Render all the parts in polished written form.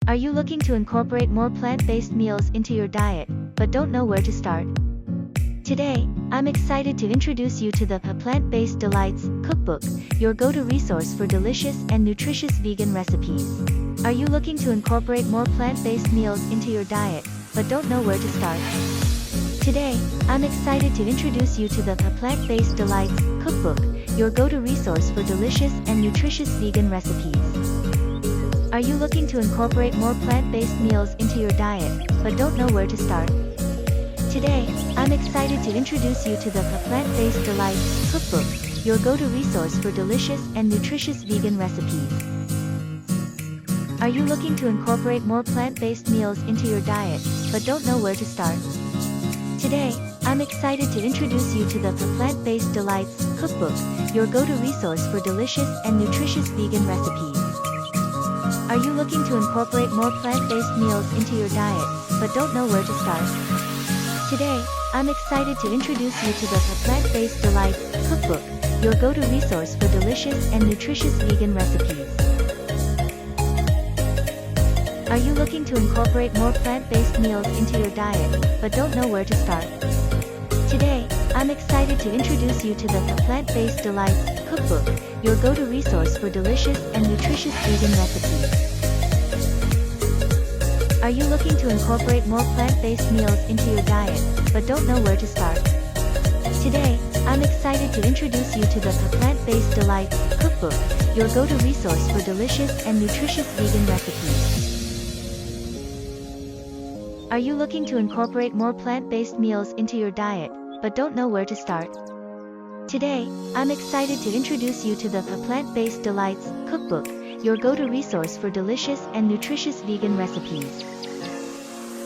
Are you looking to incorporate more plant-based meals into your diet, but don't know where to start? Today, I'm excited to introduce you to the Plant-Based Delights cookbook, your go-to resource for delicious and nutritious vegan recipes. Are you looking to incorporate more plant-based meals into your diet, but don't know where to start? Today, I'm excited to introduce you to the Plant-Based Delights cookbook, your go-to resource for delicious and nutritious vegan recipes. Are you looking to incorporate more plant-based meals into your diet, but don't know where to start? Today, I'm excited to introduce you to the Plant-Based Delights cookbook, your go-to resource for delicious and nutritious vegan recipes. Are you looking to incorporate more plant-based meals into your diet, but don't know where to start? Today, I'm excited to introduce you to the Plant-Based Delights cookbook, your go-to resource for delicious and nutritious vegan recipes. Are you looking to incorporate more plant-based meals into your diet, but don't know where to start? Today, I'm excited to introduce you to the Plant-Based Delights cookbook, your go-to resource for delicious and nutritious vegan recipes. Are you looking to incorporate more plant-based meals into your diet, but don't know where to start? Today, I'm excited to introduce you to the Plant-Based Delights cookbook, your go-to resource for delicious and nutritious vegan recipes. Are you looking to incorporate more plant-based meals into your diet, but don't know where to start? Today, I'm excited to introduce you to the Plant-Based Delights cookbook, your go-to resource for delicious and nutritious vegan recipes. Are you looking to incorporate more plant-based meals into your diet, but don't know where to start? Today, I'm excited to introduce you to the Plant-Based Delights cookbook, your go-to resource for delicious and nutritious vegan recipes.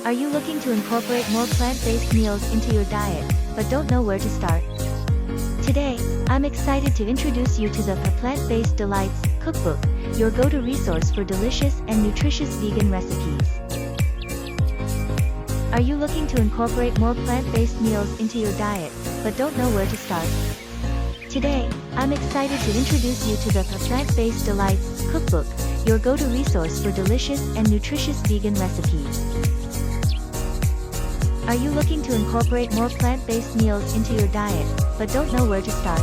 Are you looking to incorporate more plant-based meals into your diet, but don't know where to start? Today, I'm excited to introduce you to the Plant-Based Delights cookbook, your go-to resource for delicious and nutritious vegan recipes. Are you looking to incorporate more plant-based meals into your diet, but don't know where to start? Today, I'm excited to introduce you to the Plant-Based Delights cookbook, your go-to resource for delicious and nutritious vegan recipes. Are you looking to incorporate more plant-based meals into your diet, but don't know where to start?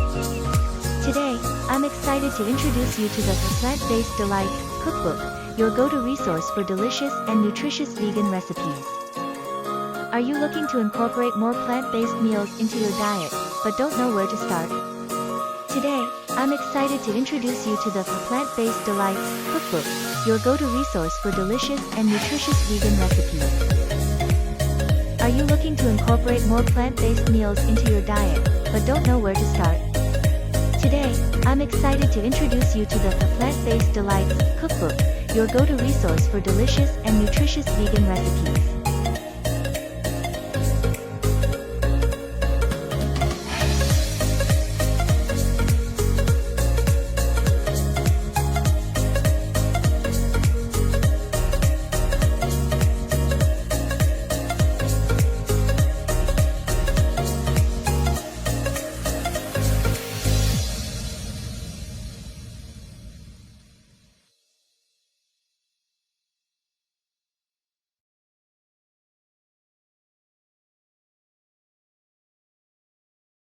Today, I'm excited to introduce you to the Plant-Based Delights cookbook, your go-to resource for delicious and nutritious vegan recipes. Are you looking to incorporate more plant-based meals into your diet, but don't know where to start? Today, I'm excited to introduce you to the Plant-Based Delights cookbook, your go-to resource for delicious and nutritious vegan recipes. Are you looking to incorporate more plant-based meals into your diet, but don't know where to start? Today, I'm excited to introduce you to the Plant-Based Delights cookbook, your go-to resource for delicious and nutritious vegan recipes.